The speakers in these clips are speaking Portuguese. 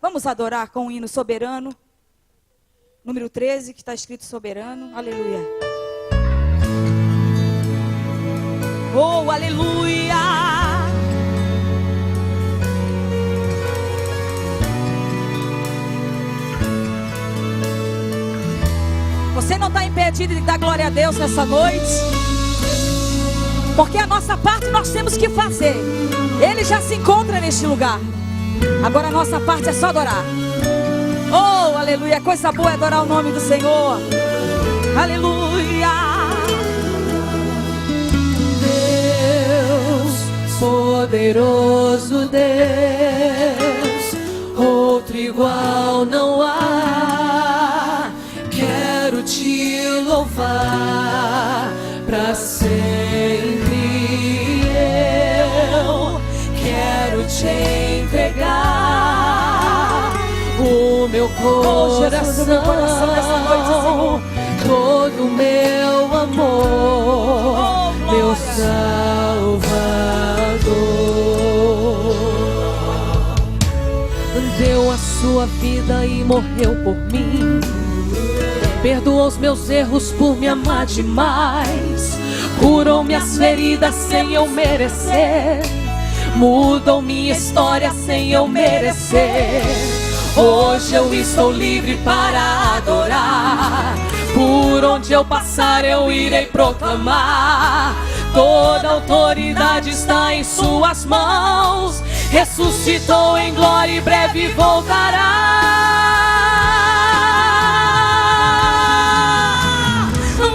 Vamos adorar com o hino soberano, número 13, que está escrito soberano. Aleluia. Oh, aleluia. Você não está impedido de dar glória a Deus nessa noite, porque a nossa parte nós temos que fazer. Ele já se encontra neste lugar. Agora a nossa parte é só adorar. Oh, aleluia. Coisa boa é adorar o nome do Senhor. Aleluia. Deus, poderoso Deus, outro igual não há. Quero te louvar pra sempre. Eu quero te entregar o meu coração, nessa noite, Senhor. todo o meu amor, meu Salvador. Deu a sua vida e morreu por mim, perdoou os meus erros por me amar demais, curou minhas feridas sem eu merecer, mudou minha história sem eu merecer. Hoje eu estou livre para adorar, por onde eu passar eu irei proclamar. Toda autoridade está em suas mãos, ressuscitou em glória e breve voltará.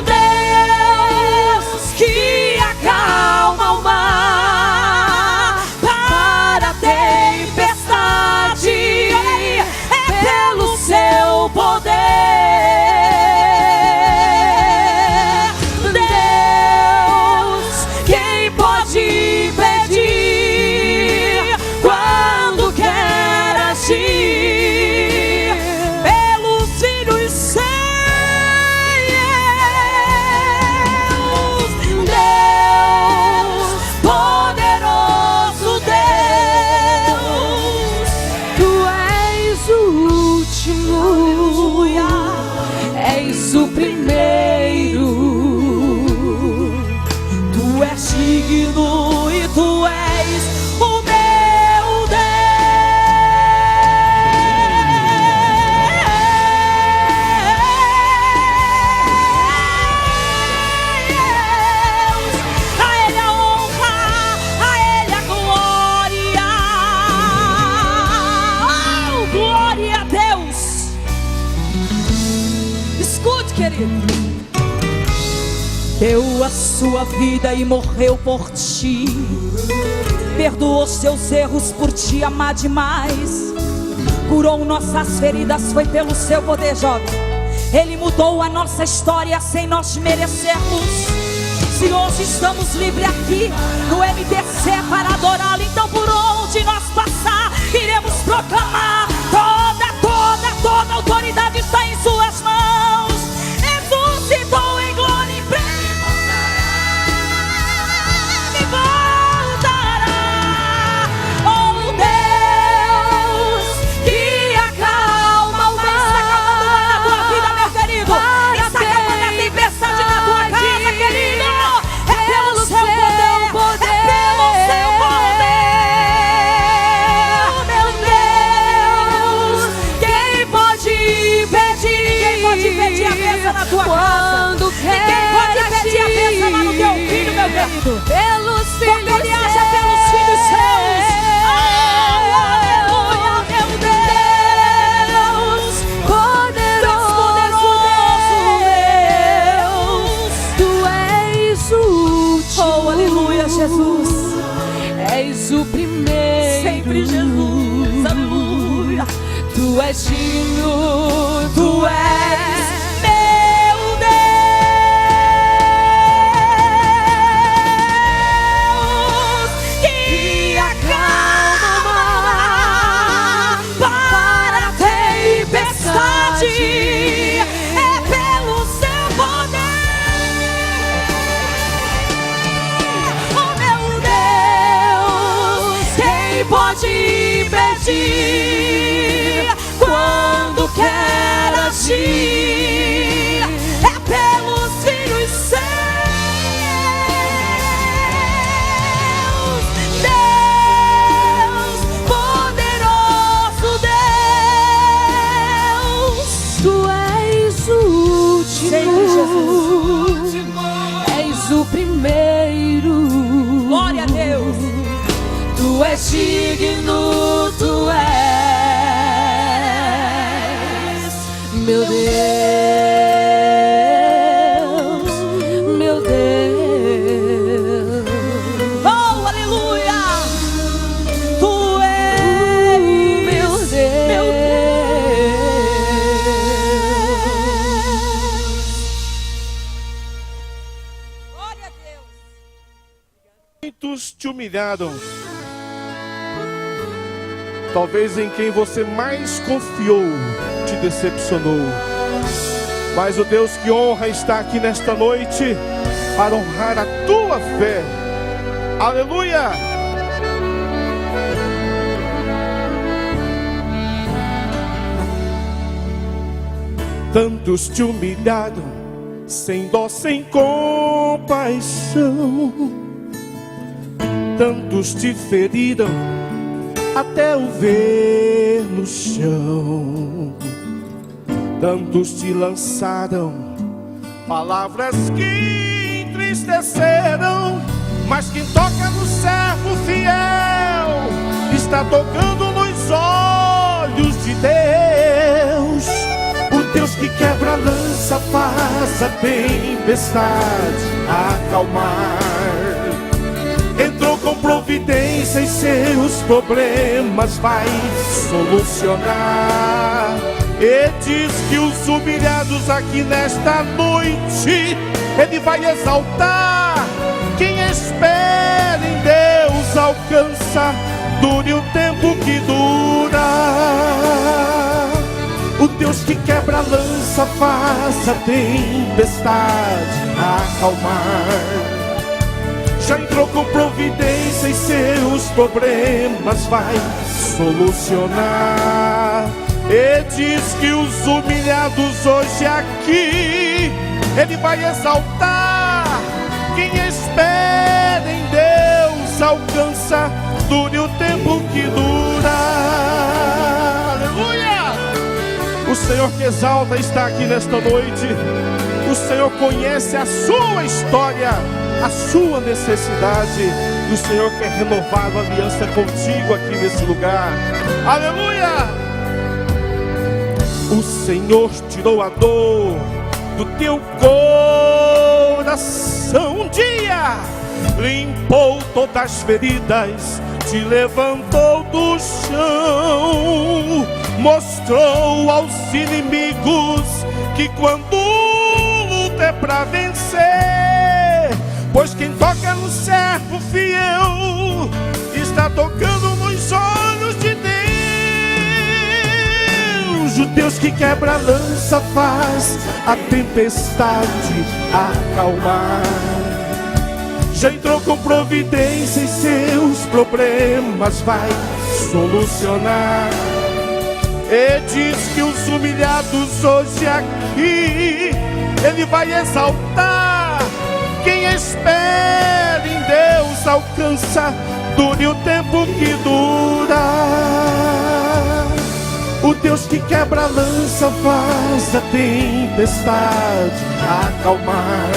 Deus que acalma o mar para a tempestade, é pelo seu poder. Deus, quem pode impedir quando quer agir? Pelo Filho e seus. Deus, poderoso Deus, tu és o último, és o primeiro. Tu és digno e tu és o meu Deus. A Ele a honra, a Ele a glória. Oh, glória a Deus. Escute, querido. Deu a sua vida e morreu por ti, perdoou seus erros por te amar demais, curou nossas feridas, foi pelo seu poder, jovem. Ele mudou a nossa história sem nós merecermos. Se hoje estamos livres aqui no MTC para adorá-lo, então por onde nós passar, iremos proclamar. Toda autoridade está em suas mãos. Ressuscitou em glória e breve voltará. Oh Deus, que acalma o mar. Está acalmando na tua vida, meu querido. Está acalmando a tempestade na tua casa, querido. É pelo seu poder, é pelo seu poder. Meu Deus, quem pode impedir a bênção na tua casa? Ninguém pode impedir a bênção lá no teu filho, meu querido. Pelos filhos, porque ele age pelos filhos seus. Aleluia, meu Deus, poderoso Deus, tu és o último. Oh, aleluia, Jesus. És o primeiro. Sempre Jesus, aleluia. Tu és digno, tu és meu Deus, que acalma o mar para a tempestade, é pelo seu poder. Oh meu Deus, quem pode impedir primeiro. Glória a Deus. Tu és digno, tu és, meu Deus, meu Deus. Oh, aleluia. Tu és, meu Deus, meu Deus. Glória a Deus. Muitos te humilharam. Talvez em quem você mais confiou te decepcionou. Mas o Deus que honra está aqui nesta noite para honrar a tua fé. Aleluia! Tantos te humilharam, sem dó, sem compaixão. Tantos te feriram, até o ver no chão. Tantos te lançaram palavras que entristeceram, mas quem toca no servo fiel está tocando nos olhos de Deus. O Deus que quebra a lança faz a tempestade acalmar. Entrou com providência e seus problemas vai solucionar. E diz que os humilhados aqui nesta noite Ele vai exaltar. Quem espera em Deus alcança, dure o tempo que dura. O Deus que quebra a lança faz a tempestade acalmar. Já entrou com providência e seus problemas vai solucionar. E diz que os humilhados hoje aqui Ele vai exaltar. Quem espera em Deus alcança, dure o tempo que dura. Aleluia! O Senhor que exalta está aqui nesta noite. O Senhor conhece a sua história, a sua necessidade. O Senhor quer renovar a aliança contigo aqui nesse lugar. Aleluia! O Senhor tirou a dor do teu coração um dia, limpou todas as feridas, te levantou do chão, mostrou aos inimigos que quando luta é pra vencer, pois quem toca no servo fiel está tocando nos olhos de Deus. O Deus que quebra a lança faz a tempestade acalmar. Já entrou com providência e seus problemas vai solucionar. E diz que os humilhados hoje aqui Ele vai exaltar. Quem espera em Deus alcança, dure o tempo que dura. O Deus que quebra a lança faz a tempestade acalmar.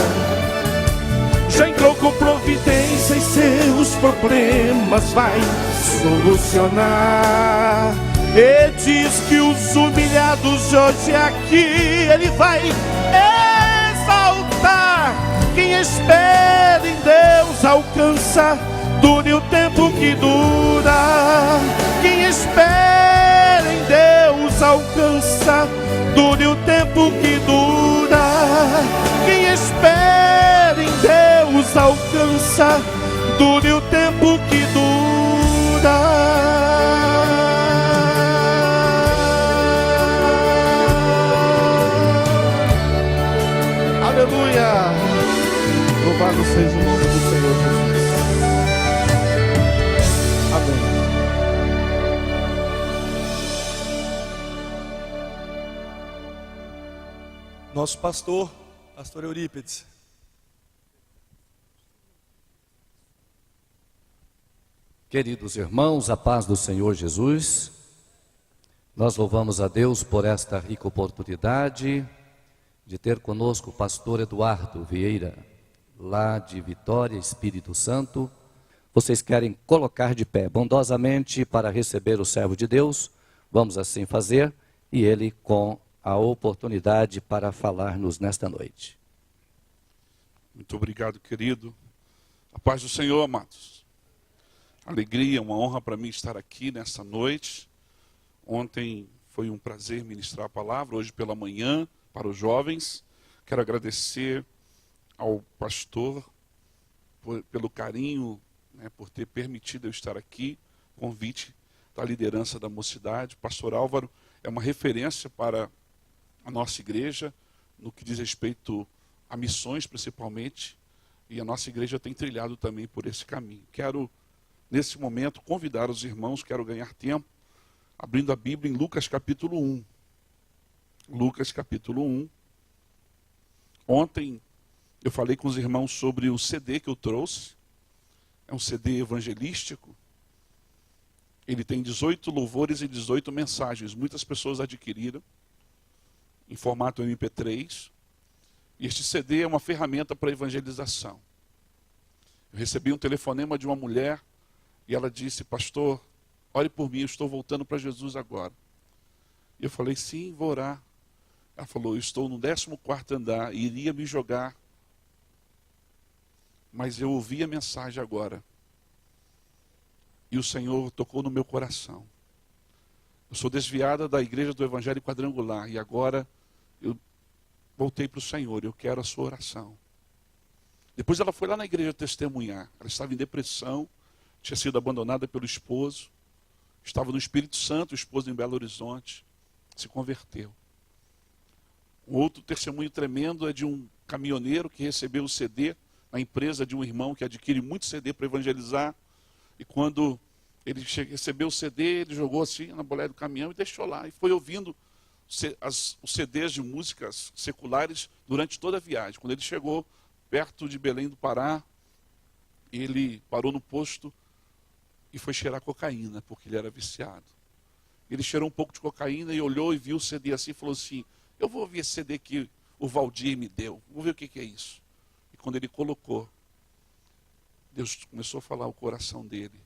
Já entrou com providência e seus problemas vai solucionar. E diz que os humilhados hoje aqui Ele vai exaltar. Quem espera em Deus alcança, dure o tempo que dura. Quem espera em Deus alcança, dure o tempo que dura. Quem espera em Deus alcança, dure o tempo que dura. Aleluia! Louvado seja o nome do Senhor Jesus. Amém. Nosso pastor Eurípides. Queridos irmãos, a paz do Senhor Jesus, nós louvamos a Deus por esta rica oportunidade de ter conosco o pastor Eduardo Vieira, lá de Vitória, Espírito Santo. Vocês querem colocar de pé bondosamente para receber o servo de Deus? Vamos assim fazer, e ele com a oportunidade para falar-nos nesta noite. Muito obrigado, querido. A paz do Senhor, amados. Alegria, uma honra para mim estar aqui nesta noite. Ontem foi um prazer ministrar a palavra, hoje pela manhã, para os jovens. Quero agradecer ao pastor pelo carinho, por ter permitido eu estar aqui, convite da liderança da mocidade. Pastor Álvaro é uma referência para a nossa igreja, no que diz respeito a missões principalmente, e a nossa igreja tem trilhado também por esse caminho. Quero, nesse momento, convidar os irmãos, quero ganhar tempo, abrindo a Bíblia em Lucas capítulo 1. Lucas capítulo 1. Ontem eu falei com os irmãos sobre o CD que eu trouxe. É um CD evangelístico. Ele tem 18 louvores e 18 mensagens. Muitas pessoas adquiriram em formato MP3. E este CD é uma ferramenta para evangelização. Eu recebi um telefonema de uma mulher e ela disse: pastor, ore por mim, eu estou voltando para Jesus agora. E eu falei: sim, vou orar. Ela falou: eu estou no 14º andar e iria me jogar, mas eu ouvi a mensagem agora. E o Senhor tocou no meu coração. Eu sou desviada da igreja do Evangelho Quadrangular e agora eu voltei para o Senhor, eu quero a sua oração. Depois ela foi lá na igreja testemunhar. Ela estava em depressão, tinha sido abandonada pelo esposo, estava no Espírito Santo, o esposo em Belo Horizonte, se converteu. Um outro testemunho tremendo é de um caminhoneiro que recebeu o CD na empresa de um irmão que adquire muito CD para evangelizar. E quando ele recebeu o CD, ele jogou assim na boleia do caminhão e deixou lá. E foi ouvindo os CDs de músicas seculares durante toda a viagem. Quando ele chegou perto de Belém do Pará, ele parou no posto e foi cheirar cocaína, porque ele era viciado. Ele cheirou um pouco de cocaína e olhou e viu o CD assim e falou assim: eu vou ouvir esse CD que o Valdir me deu, vou ver o que é isso. E quando ele colocou, Deus começou a falar o coração dele.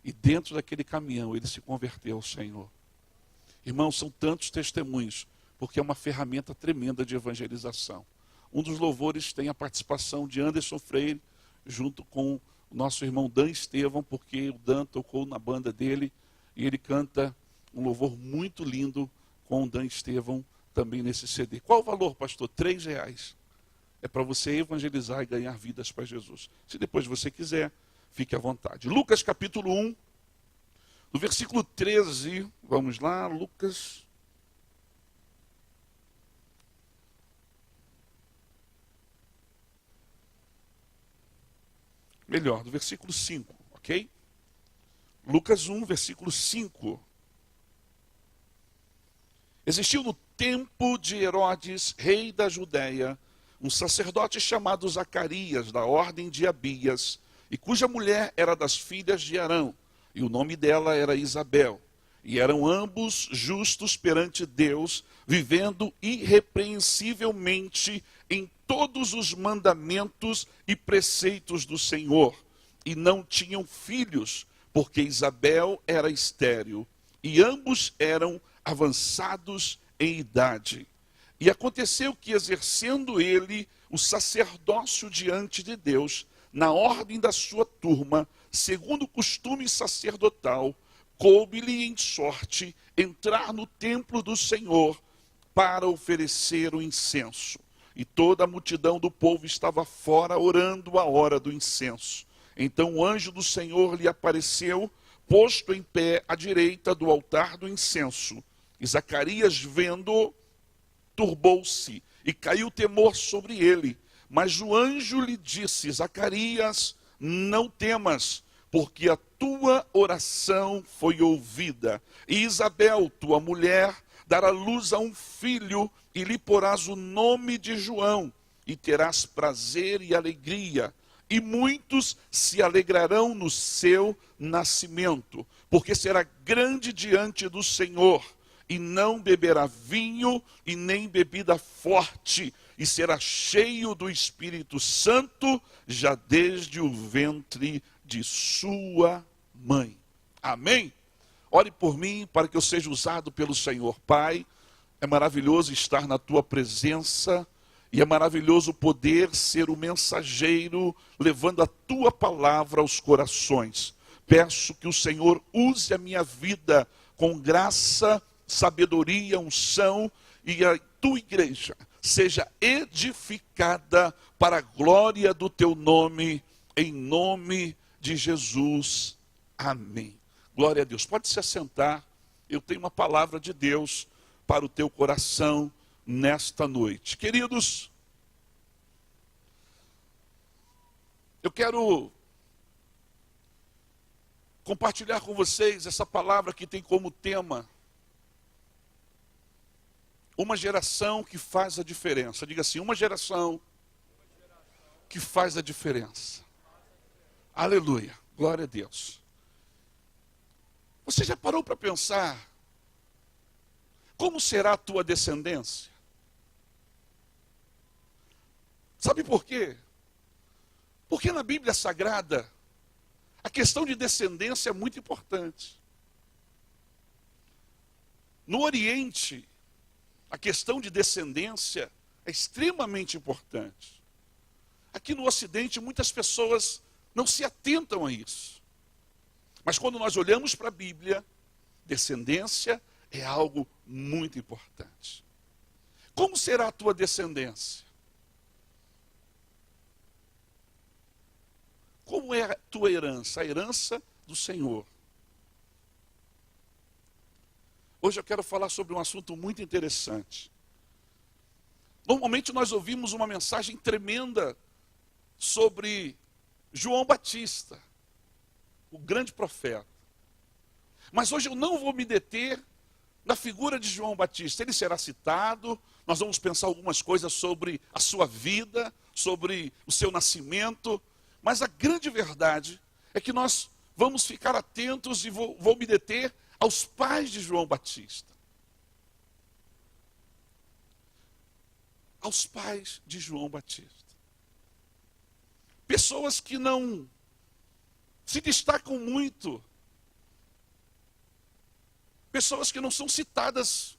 E dentro daquele caminhão ele se converteu ao Senhor. Irmãos, são tantos testemunhos, porque é uma ferramenta tremenda de evangelização. Um dos louvores tem a participação de Anderson Freire, junto com o nosso irmão Dan Estevão, porque o Dan tocou na banda dele, e ele canta um louvor muito lindo com o Dan Estevão também nesse CD. Qual o valor, pastor? R$3. É para você evangelizar e ganhar vidas para Jesus. Se depois você quiser, fique à vontade. Lucas capítulo 1, no versículo 13, vamos lá, Lucas. Melhor, do versículo 5, ok? Lucas 1, versículo 5. Existiu no tempo de Herodes, rei da Judéia, um sacerdote chamado Zacarias, da ordem de Abias, e cuja mulher era das filhas de Arão, e o nome dela era Isabel. E eram ambos justos perante Deus, vivendo irrepreensivelmente em todos os mandamentos e preceitos do Senhor. E não tinham filhos, porque Isabel era estéril, e ambos eram avançados em idade. E aconteceu que, exercendo ele o sacerdócio diante de Deus, na ordem da sua turma, segundo o costume sacerdotal, coube-lhe em sorte entrar no templo do Senhor para oferecer o incenso. E toda a multidão do povo estava fora orando a hora do incenso. Então o anjo do Senhor lhe apareceu, posto em pé à direita do altar do incenso. E Zacarias, vendo, turbou-se e caiu temor sobre ele. Mas o anjo lhe disse: Zacarias, não temas, porque a tua oração foi ouvida. E Isabel, tua mulher, dará luz a um filho, e lhe porás o nome de João, e terás prazer e alegria. E muitos se alegrarão no seu nascimento, porque será grande diante do Senhor, e não beberá vinho e nem bebida forte, e será cheio do Espírito Santo já desde o ventre de sua mãe. Amém? Ore por mim para que eu seja usado pelo Senhor. Pai, é maravilhoso estar na tua presença e é maravilhoso poder ser o mensageiro levando a tua palavra aos corações. Peço que o Senhor use a minha vida com graça, sabedoria, unção, e a tua igreja seja edificada para a glória do teu nome, em nome de Jesus. Amém. Glória a Deus. Pode se assentar. Eu tenho uma palavra de Deus para o teu coração nesta noite. Queridos, eu quero compartilhar com vocês essa palavra que tem como tema uma geração que faz a diferença. Diga assim, uma geração que faz a diferença. Aleluia, glória a Deus. Você já parou para pensar como será a tua descendência? Sabe por quê? Porque na Bíblia Sagrada, a questão de descendência é muito importante. No Oriente, a questão de descendência é extremamente importante. Aqui no Ocidente, muitas pessoas não se atentam a isso. Mas quando nós olhamos para a Bíblia, descendência é algo muito importante. Como será a tua descendência? Como é a tua herança? A herança do Senhor. Hoje eu quero falar sobre um assunto muito interessante. Normalmente nós ouvimos uma mensagem tremenda sobre João Batista, o grande profeta. Mas hoje eu não vou me deter na figura de João Batista. Ele será citado, nós vamos pensar algumas coisas sobre a sua vida, sobre o seu nascimento. Mas a grande verdade é que nós vamos ficar atentos e vou me deter aos pais de João Batista. Aos pais de João Batista. Pessoas que não se destacam muito. Pessoas que não são citadas.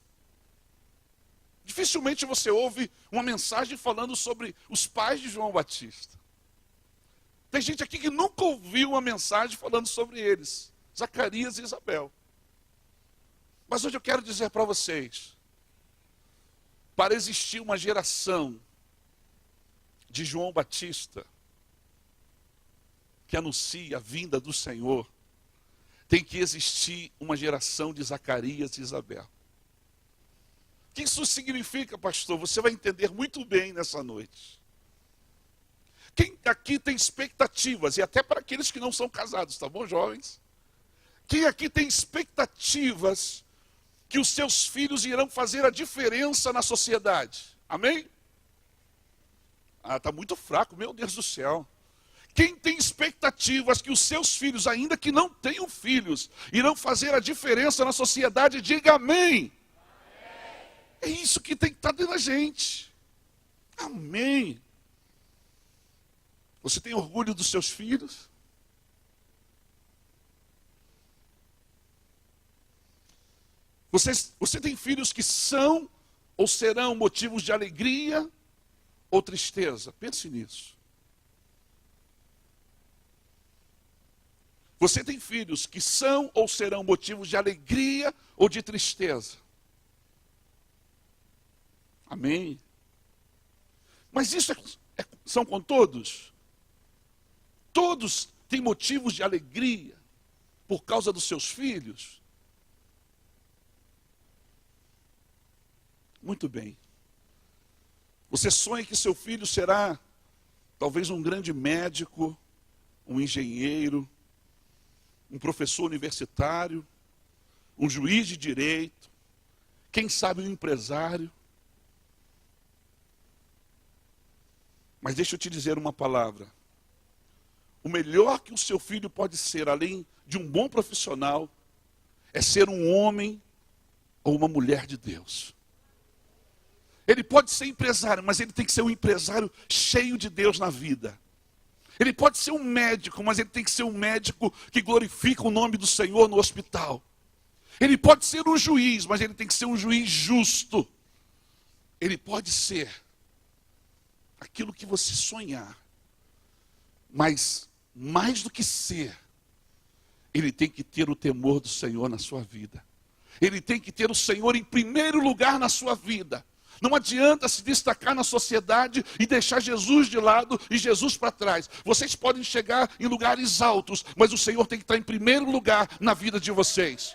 Dificilmente você ouve uma mensagem falando sobre os pais de João Batista. Tem gente aqui que nunca ouviu uma mensagem falando sobre eles. Zacarias e Isabel. Mas hoje eu quero dizer para vocês, para existir uma geração de João Batista, que anuncia a vinda do Senhor, tem que existir uma geração de Zacarias e Isabel. O que isso significa, pastor? Você vai entender muito bem nessa noite. Quem aqui tem expectativas, e até para aqueles que não são casados, tá bom, jovens? Quem aqui tem expectativas que os seus filhos irão fazer a diferença na sociedade? Amém? Ah, está muito fraco, meu Deus do céu. Quem tem expectativas que os seus filhos, ainda que não tenham filhos, irão fazer a diferença na sociedade, diga amém. É isso que tem que estar dentro da gente. Amém. Você tem orgulho dos seus filhos? Você tem filhos que são ou serão motivos de alegria ou tristeza? Pense nisso. Você tem filhos que são ou serão motivos de alegria ou de tristeza? Amém? Mas isso são com todos? Todos têm motivos de alegria por causa dos seus filhos? Muito bem. Você sonha que seu filho será talvez um grande médico, um engenheiro, um professor universitário, um juiz de direito, quem sabe um empresário. Mas deixa eu te dizer uma palavra. O melhor que o seu filho pode ser, além de um bom profissional, é ser um homem ou uma mulher de Deus. Ele pode ser empresário, mas ele tem que ser um empresário cheio de Deus na vida. Ele pode ser um médico, mas ele tem que ser um médico que glorifica o nome do Senhor no hospital. Ele pode ser um juiz, mas ele tem que ser um juiz justo. Ele pode ser aquilo que você sonhar. Mas, mais do que ser, ele tem que ter o temor do Senhor na sua vida. Ele tem que ter o Senhor em primeiro lugar na sua vida. Não adianta se destacar na sociedade e deixar Jesus de lado e Jesus para trás. Vocês podem chegar em lugares altos, mas o Senhor tem que estar em primeiro lugar na vida de vocês.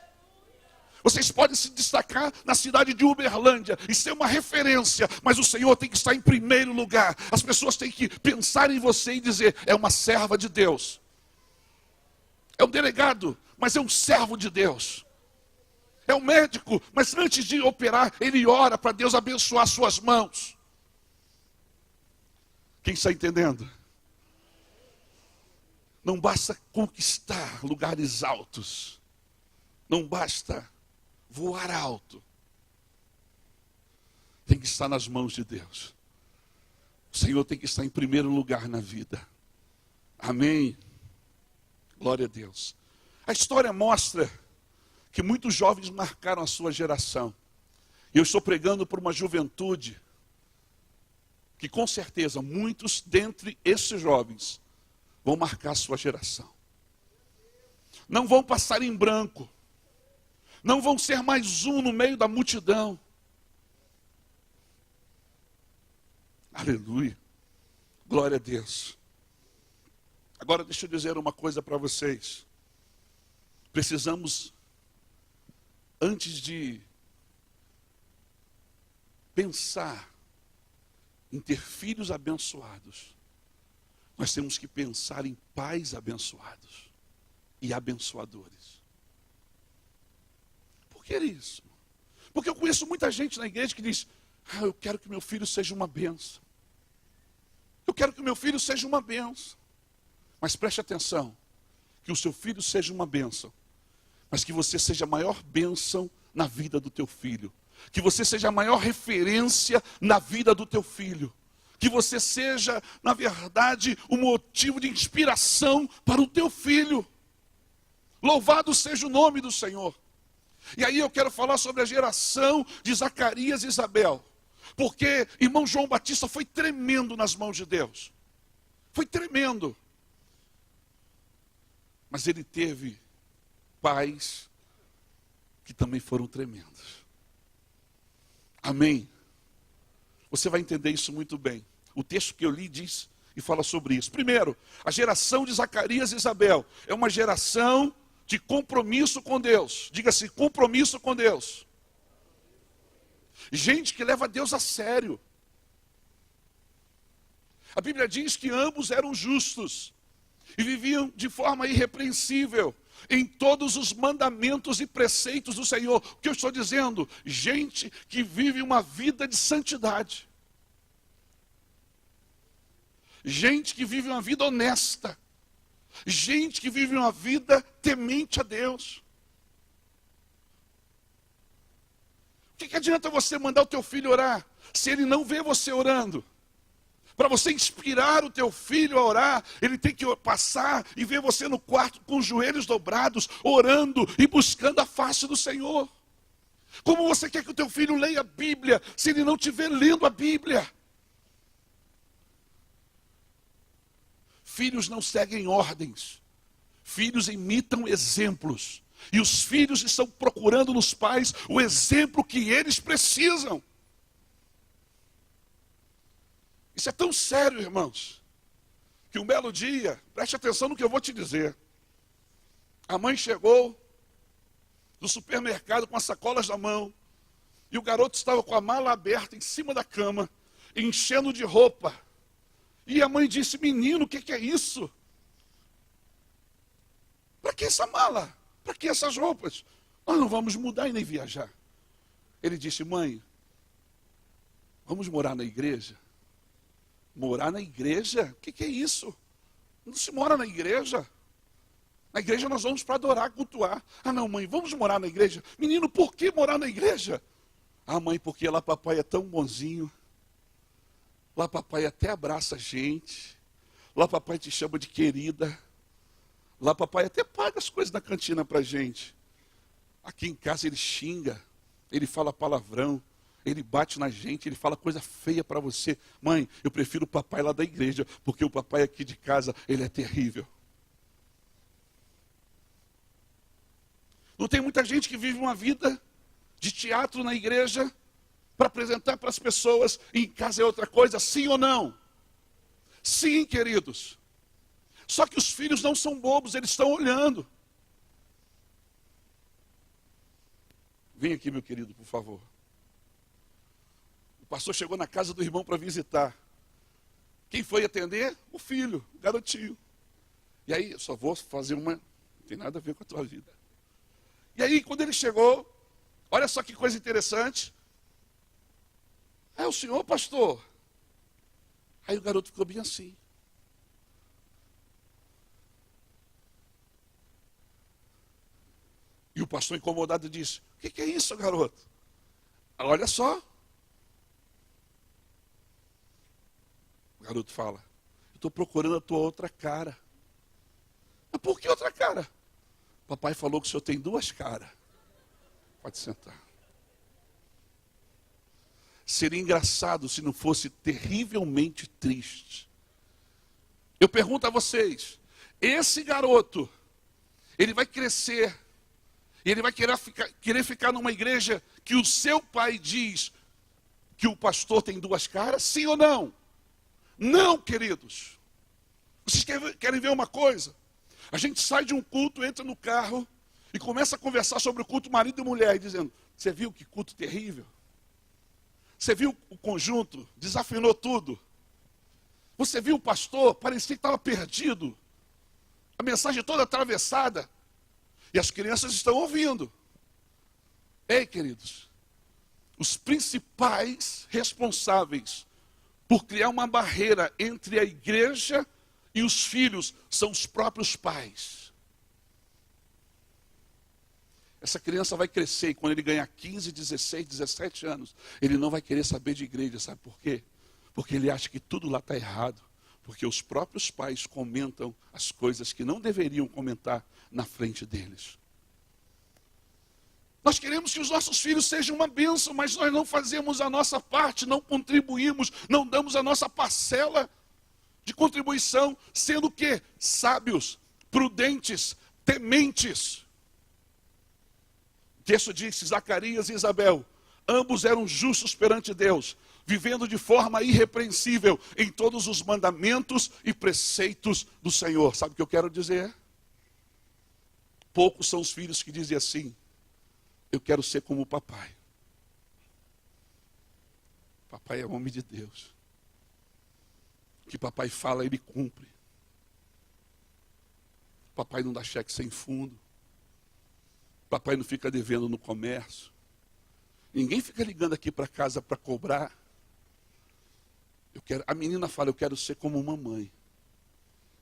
Vocês podem se destacar na cidade de Uberlândia e ser uma referência, mas o Senhor tem que estar em primeiro lugar. As pessoas têm que pensar em você e dizer, é uma serva de Deus. É um delegado, mas é um servo de Deus. É um médico, mas antes de operar, ele ora para Deus abençoar suas mãos. Quem está entendendo? Não basta conquistar lugares altos. Não basta voar alto. Tem que estar nas mãos de Deus. O Senhor tem que estar em primeiro lugar na vida. Amém? Glória a Deus. A história mostra que muitos jovens marcaram a sua geração. E eu estou pregando por uma juventude que com certeza muitos dentre esses jovens vão marcar a sua geração. Não vão passar em branco. Não vão ser mais um no meio da multidão. Aleluia. Glória a Deus. Agora deixa eu dizer uma coisa para vocês. Precisamos, antes de pensar em ter filhos abençoados, nós temos que pensar em pais abençoados e abençoadores. Por que isso? Porque eu conheço muita gente na igreja que diz, eu quero que meu filho seja uma bênção. Eu quero que meu filho seja uma bênção. Mas preste atenção, que o seu filho seja uma bênção, mas que você seja a maior bênção na vida do teu filho. Que você seja a maior referência na vida do teu filho. Que você seja, na verdade, um motivo de inspiração para o teu filho. Louvado seja o nome do Senhor. E aí eu quero falar sobre a geração de Zacarias e Isabel. Porque irmão João Batista foi tremendo nas mãos de Deus. Foi tremendo. Mas ele teve pais que também foram tremendos. Amém? Você vai entender isso muito bem. O texto que eu li diz e fala sobre isso. Primeiro, a geração de Zacarias e Isabel é uma geração de compromisso com Deus. Diga-se, compromisso com Deus. Gente que leva Deus a sério. A Bíblia diz que ambos eram justos e viviam de forma irrepreensível em todos os mandamentos e preceitos do Senhor. O que eu estou dizendo? Gente que vive uma vida de santidade. Gente que vive uma vida honesta. Gente que vive uma vida temente a Deus. O que adianta você mandar o teu filho orar, se ele não vê você orando? Para você inspirar o teu filho a orar, ele tem que passar e ver você no quarto com os joelhos dobrados, orando e buscando a face do Senhor. Como você quer que o teu filho leia a Bíblia, se ele não estiver lendo a Bíblia? Filhos não seguem ordens, filhos imitam exemplos. E os filhos estão procurando nos pais o exemplo que eles precisam. Isso é tão sério, irmãos, que um belo dia, preste atenção no que eu vou te dizer. A mãe chegou do supermercado com as sacolas na mão, e o garoto estava com a mala aberta em cima da cama, enchendo de roupa. E a mãe disse, menino, o que é isso? Para que essa mala? Para que essas roupas? Nós não vamos mudar e nem viajar. Ele disse, mãe, vamos morar na igreja? Morar na igreja? O que é isso? Não se mora na igreja. Na igreja nós vamos para adorar, cultuar. Ah não, mãe, vamos morar na igreja. Menino, por que morar na igreja? Ah, mãe, porque lá papai é tão bonzinho. Lá papai até abraça a gente. Lá papai te chama de querida. Lá papai até paga as coisas da cantina pra gente. Aqui em casa ele xinga, ele fala palavrão, ele bate na gente, ele fala coisa feia para você. Mãe, eu prefiro o papai lá da igreja, porque o papai aqui de casa, ele é terrível. Não tem muita gente que vive uma vida de teatro na igreja para apresentar para as pessoas, e em casa é outra coisa, sim ou não? Sim, queridos. Só que os filhos não são bobos, eles estão olhando. Vem aqui, meu querido, por favor. O pastor chegou na casa do irmão para visitar. Quem foi atender? O filho, o garotinho. E aí, eu só vou fazer uma... Não tem nada a ver com a tua vida. E aí, quando ele chegou, olha só que coisa interessante. É o senhor, pastor? Aí o garoto ficou bem assim. E o pastor incomodado disse, o que é isso, garoto? Olha só. O garoto fala, eu estou procurando a tua outra cara. Mas por que outra cara? Papai falou que o senhor tem duas caras. Pode sentar. Seria engraçado se não fosse terrivelmente triste. Eu pergunto a vocês, esse garoto, ele vai crescer, e ele vai querer ficar numa igreja que o seu pai diz que o pastor tem duas caras? Sim ou não? Não, queridos. Vocês querem ver uma coisa? A gente sai de um culto, entra no carro e começa a conversar sobre o culto marido e mulher, dizendo, você viu que culto terrível? Você viu o conjunto? Desafinou tudo. Você viu o pastor? Parecia que estava perdido. A mensagem toda atravessada. E as crianças estão ouvindo. Ei, queridos, os principais responsáveis por criar uma barreira entre a igreja e os filhos são os próprios pais. Essa criança vai crescer e quando ele ganhar 15, 16, 17 anos, ele não vai querer saber de igreja, sabe por quê? Porque ele acha que tudo lá está errado. Porque os próprios pais comentam as coisas que não deveriam comentar na frente deles. Nós queremos que os nossos filhos sejam uma bênção, mas nós não fazemos a nossa parte, não contribuímos, não damos a nossa parcela de contribuição, sendo que sábios, prudentes, tementes. O texto diz, Zacarias e Isabel, ambos eram justos perante Deus, vivendo de forma irrepreensível em todos os mandamentos e preceitos do Senhor. Sabe o que eu quero dizer? Poucos são os filhos que dizem assim, eu quero ser como o papai. Papai é homem de Deus. O que papai fala, ele cumpre. Papai não dá cheque sem fundo. Papai não fica devendo no comércio. Ninguém fica ligando aqui para casa para cobrar. A menina fala, eu quero ser como mamãe.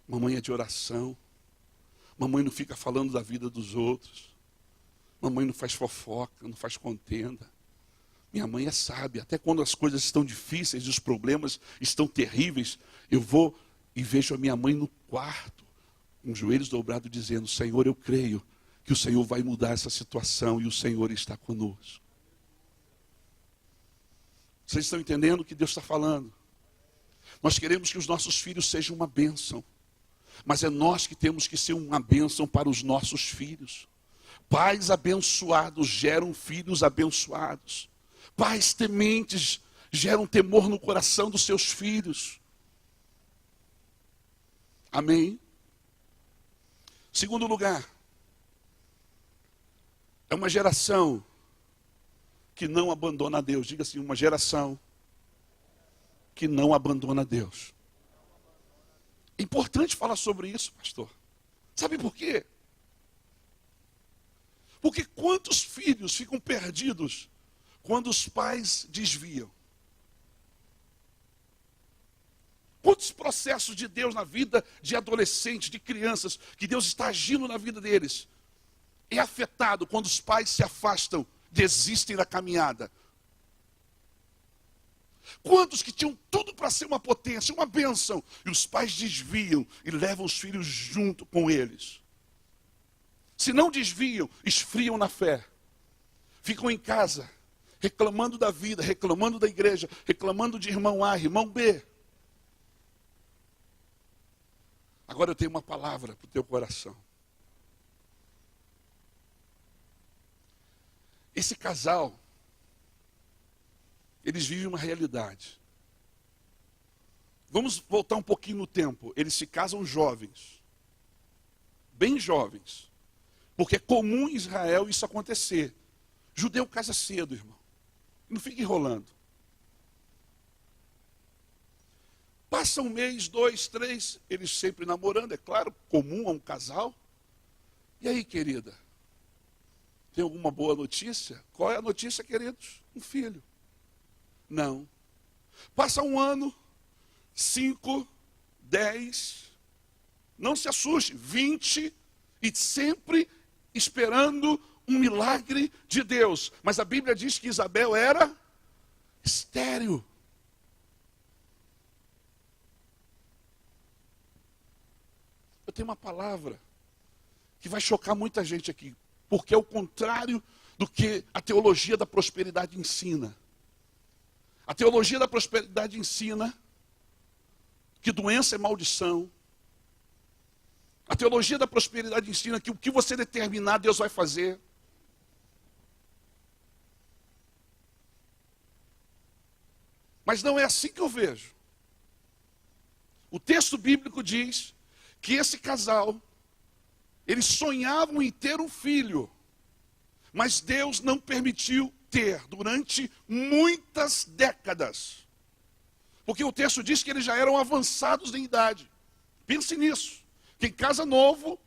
Mamãe é de oração. Mamãe não fica falando da vida dos outros. Mamãe não faz fofoca, não faz contenda. Minha mãe é sábia. Até quando as coisas estão difíceis, os problemas estão terríveis, eu vou e vejo a minha mãe no quarto, com os joelhos dobrados, dizendo, Senhor, eu creio que o Senhor vai mudar essa situação e o Senhor está conosco. Vocês estão entendendo o que Deus está falando? Nós queremos que os nossos filhos sejam uma bênção. Mas é nós que temos que ser uma bênção para os nossos filhos. Pais abençoados geram filhos abençoados. Pais tementes geram temor no coração dos seus filhos. Amém? Segundo lugar, é uma geração que não abandona a Deus. Diga assim, uma geração que não abandona Deus. É importante falar sobre isso, pastor. Sabe por quê? Porque quantos filhos ficam perdidos quando os pais desviam? Quantos processos de Deus na vida de adolescentes, de crianças, que Deus está agindo na vida deles, é afetado quando os pais se afastam, desistem da caminhada, Quantos que tinham tudo para ser uma potência, uma bênção, e os pais desviam e levam os filhos junto com eles. Se não desviam, esfriam na fé. Ficam em casa, reclamando da vida, reclamando da igreja, reclamando de irmão A, irmão B. Agora eu tenho uma palavra para o teu coração. Esse casal, eles vivem uma realidade. Vamos voltar um pouquinho no tempo. Eles se casam jovens, bem jovens, porque é comum em Israel isso acontecer. Judeu casa cedo, irmão, não fica enrolando. Passa um mês, 2, 3, eles sempre namorando, é claro, comum a um casal. E aí, querida, tem alguma boa notícia? Qual é a notícia, queridos? Um filho. Não. Passa um ano, 5, 10, não se assuste, 20, e sempre esperando um milagre de Deus. Mas a Bíblia diz que Isabel era estéril. Eu tenho uma palavra que vai chocar muita gente aqui, porque é o contrário do que a teologia da prosperidade ensina. A teologia da prosperidade ensina que doença é maldição. A teologia da prosperidade ensina que o que você determinar, Deus vai fazer. Mas não é assim que eu vejo. O texto bíblico diz que esse casal, eles sonhavam em ter um filho, mas Deus não permitiu ter durante muitas décadas. Porque o texto diz que eles já eram avançados em idade. Pense nisso. Quem casa novo,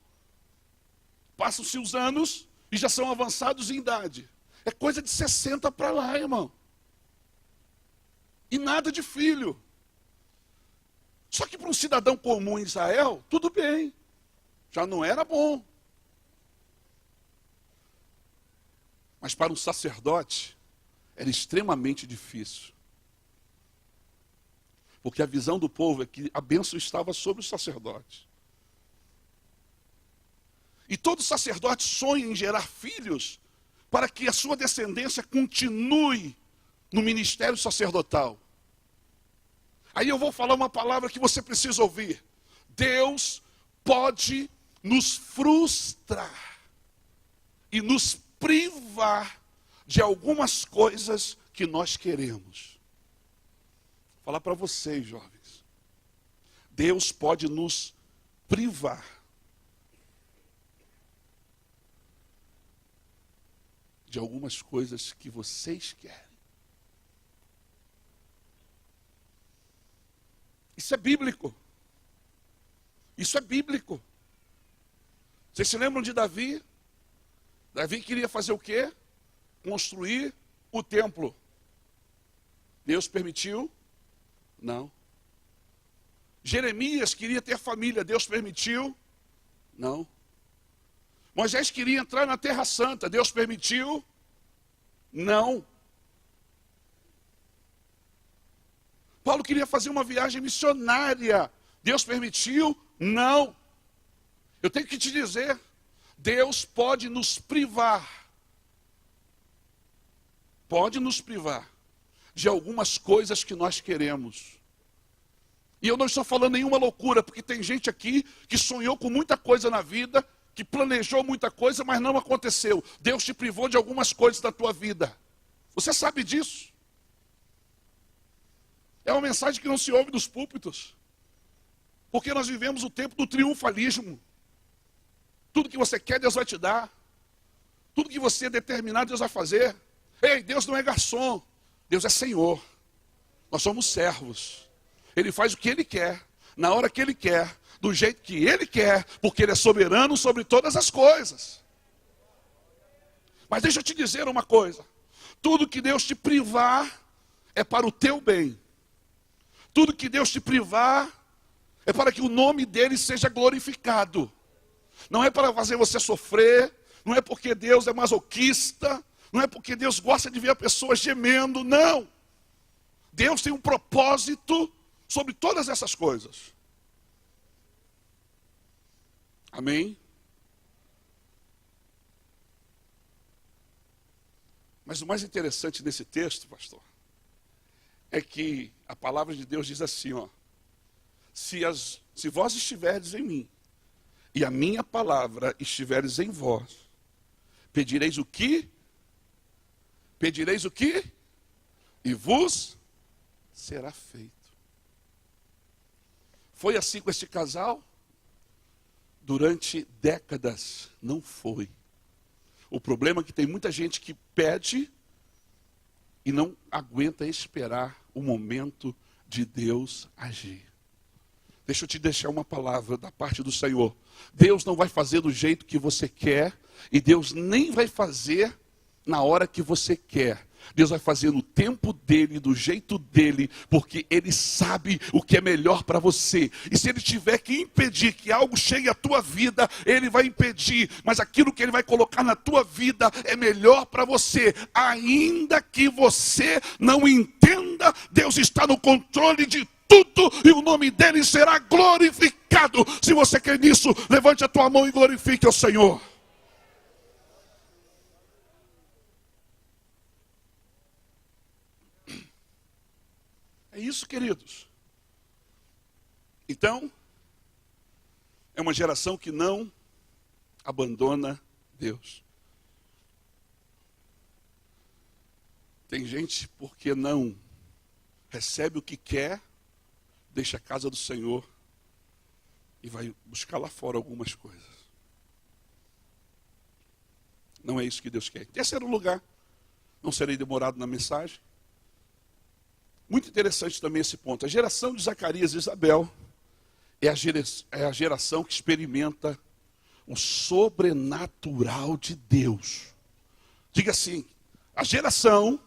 passam-se os anos e já são avançados em idade. É coisa de 60 para lá, irmão. E nada de filho. Só que para um cidadão comum em Israel, tudo bem. Já não era bom. Mas para um sacerdote, era extremamente difícil. Porque a visão do povo é que a bênção estava sobre o sacerdote. E todo sacerdote sonha em gerar filhos para que a sua descendência continue no ministério sacerdotal. Aí eu vou falar uma palavra que você precisa ouvir. Deus pode nos frustrar e nos privar de algumas coisas que nós queremos. Vou falar para vocês, jovens. Deus pode nos privar de algumas coisas que vocês querem. Isso é bíblico. Isso é bíblico. Vocês se lembram de Davi? Davi queria fazer o quê? Construir o templo. Deus permitiu? Não. Jeremias queria ter família. Deus permitiu? Não. Moisés queria entrar na Terra Santa. Deus permitiu? Não. Paulo queria fazer uma viagem missionária. Deus permitiu? Não. Eu tenho que te dizer, Deus pode nos privar. Pode nos privar de algumas coisas que nós queremos. E eu não estou falando nenhuma loucura, porque tem gente aqui que sonhou com muita coisa na vida, que planejou muita coisa, mas não aconteceu. Deus te privou de algumas coisas da tua vida. Você sabe disso? É uma mensagem que não se ouve dos púlpitos. Porque nós vivemos o tempo do triunfalismo. Tudo que você quer, Deus vai te dar. Tudo que você determinar, Deus vai fazer. Ei, Deus não é garçom. Deus é Senhor. Nós somos servos. Ele faz o que Ele quer, na hora que Ele quer, do jeito que Ele quer, porque Ele é soberano sobre todas as coisas. Mas deixa eu te dizer uma coisa. Tudo que Deus te privar é para o teu bem. Tudo que Deus te privar é para que o nome dEle seja glorificado. Não é para fazer você sofrer, não é porque Deus é masoquista, não é porque Deus gosta de ver a pessoa gemendo, não. Deus tem um propósito sobre todas essas coisas. Amém? Mas o mais interessante nesse texto, pastor, é que a palavra de Deus diz assim, ó: se vós estiverdes em mim, e a minha palavra estiveres em vós, pedireis o quê? Pedireis o quê? E vos será feito. Foi assim com este casal? Durante décadas não foi. O problema é que tem muita gente que pede e não aguenta esperar o momento de Deus agir. Deixa eu te deixar uma palavra da parte do Senhor. Deus não vai fazer do jeito que você quer, e Deus nem vai fazer na hora que você quer. Deus vai fazer no tempo dele, do jeito dele, porque ele sabe o que é melhor para você. E se ele tiver que impedir que algo chegue à tua vida, ele vai impedir. Mas aquilo que ele vai colocar na tua vida é melhor para você. Ainda que você não entenda, Deus está no controle de tudo e o nome dele será glorificado. Se você quer nisso, levante a tua mão e glorifique ao Senhor. É isso, queridos. Então, é uma geração que não abandona Deus. Tem gente porque não recebe o que quer, deixa a casa do Senhor e vai buscar lá fora algumas coisas. Não é isso que Deus quer. Em terceiro lugar, não serei demorado na mensagem. Muito interessante também esse ponto. A geração de Zacarias e Isabel é a geração que experimenta o sobrenatural de Deus. Diga assim: a geração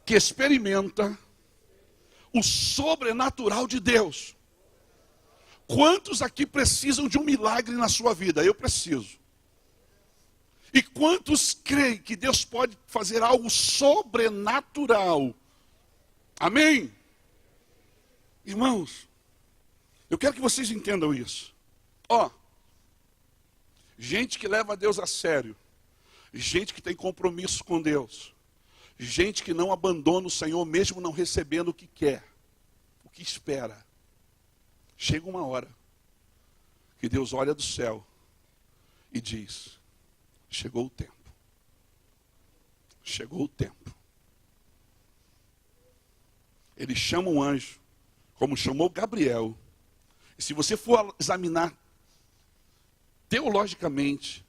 que experimenta o sobrenatural de Deus. Quantos aqui precisam de um milagre na sua vida? Eu preciso. E quantos creem que Deus pode fazer algo sobrenatural? Amém? Irmãos, eu quero que vocês entendam isso. Ó, gente que leva Deus a sério, gente que tem compromisso com Deus, gente que não abandona o Senhor mesmo não recebendo o que quer, o que espera. Chega uma hora que Deus olha do céu e diz: chegou o tempo. Chegou o tempo. Ele chama um anjo, como chamou Gabriel. E se você for examinar teologicamente,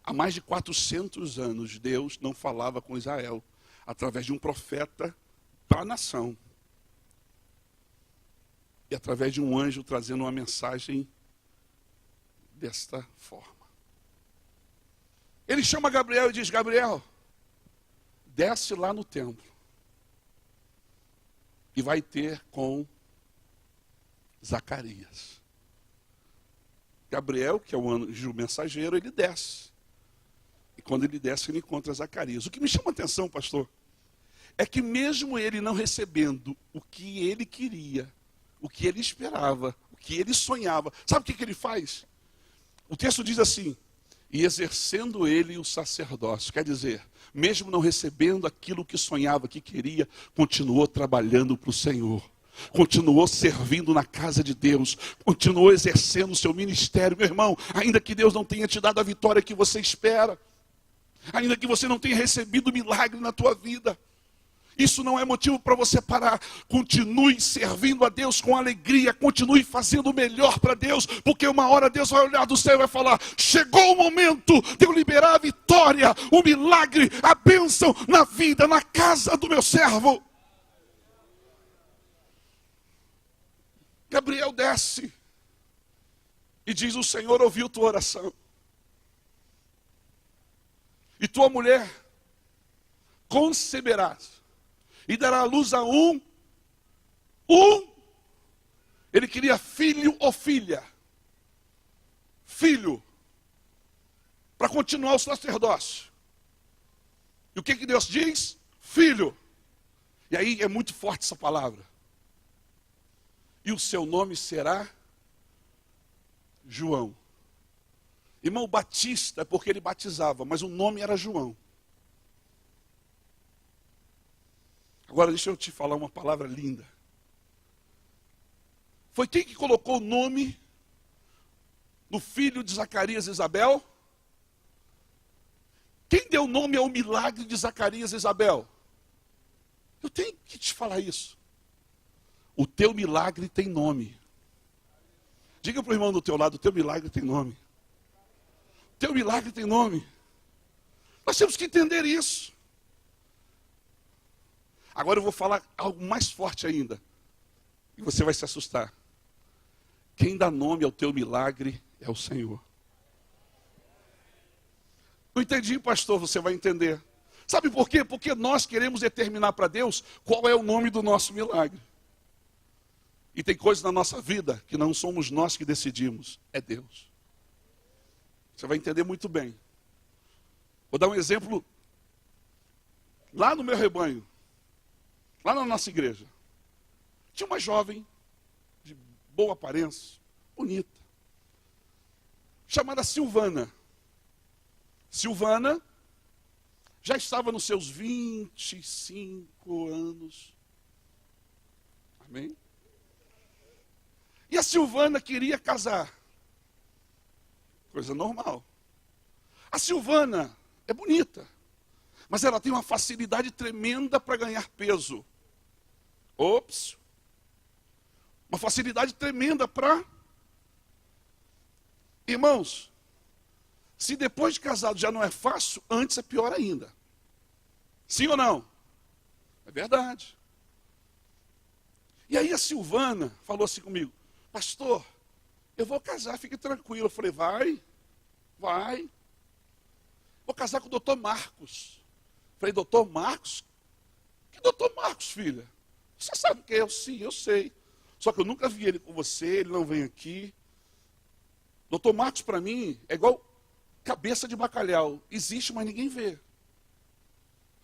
há mais de 400 anos, Deus não falava com Israel através de um profeta para a nação. E através de um anjo trazendo uma mensagem desta forma. Ele chama Gabriel e diz: Gabriel, desce lá no templo. E vai ter com Zacarias. Gabriel, que é o anjo mensageiro, ele desce. E quando ele desce, ele encontra Zacarias. O que me chama a atenção, pastor, é que mesmo ele não recebendo o que ele queria, o que ele esperava, o que ele sonhava, sabe o que ele faz? O texto diz assim: e exercendo ele o sacerdócio. Quer dizer, mesmo não recebendo aquilo que sonhava, que queria, continuou trabalhando para o Senhor. Continuou servindo na casa de Deus. Continuou exercendo o seu ministério. Meu irmão, ainda que Deus não tenha te dado a vitória que você espera, ainda que você não tenha recebido milagre na tua vida, isso não é motivo para você parar. Continue servindo a Deus com alegria. Continue fazendo o melhor para Deus. Porque uma hora Deus vai olhar do céu e vai falar: chegou o momento de eu liberar a vitória, o milagre, a bênção na vida, na casa do meu servo. Gabriel desce e diz: o Senhor ouviu tua oração. E tua mulher conceberás e dará à luz a ele queria filho ou filha. Filho, para continuar o sacerdócio. E o que Deus diz? Filho. E aí é muito forte essa palavra. E o seu nome será João. Irmão, Batista é porque ele batizava, mas o nome era João. Agora deixa eu te falar uma palavra linda. Foi quem que colocou o nome no filho de Zacarias e Isabel? Quem deu nome ao milagre de Zacarias e Isabel? Eu tenho que te falar isso. O teu milagre tem nome. Diga para o irmão do teu lado, o teu milagre tem nome. O teu milagre tem nome. Nós temos que entender isso. Agora eu vou falar algo mais forte ainda. E você vai se assustar. Quem dá nome ao teu milagre é o Senhor. Não entendi, pastor, você vai entender. Sabe por quê? Porque nós queremos determinar para Deus qual é o nome do nosso milagre. E tem coisas na nossa vida que não somos nós que decidimos, é Deus. Você vai entender muito bem. Vou dar um exemplo lá no meu rebanho, lá na nossa igreja. Tinha uma jovem de boa aparência, bonita, chamada Silvana. Silvana já estava nos seus 25 anos. Amém? E a Silvana queria casar. Coisa normal. A Silvana é bonita, mas ela tem uma facilidade tremenda para ganhar peso. Ops! Uma facilidade tremenda para... Irmãos, se depois de casado já não é fácil, antes é pior ainda. Sim ou não? É verdade. E aí a Silvana falou assim comigo: pastor, eu vou casar, fique tranquilo. Eu falei, vai. Vou casar com o doutor Marcos. Eu falei, doutor Marcos? Que doutor Marcos, filha? Você sabe quem é? Eu, sim, eu sei. Só que eu nunca vi ele com você, ele não vem aqui. Doutor Marcos para mim é igual cabeça de bacalhau. Existe, mas ninguém vê.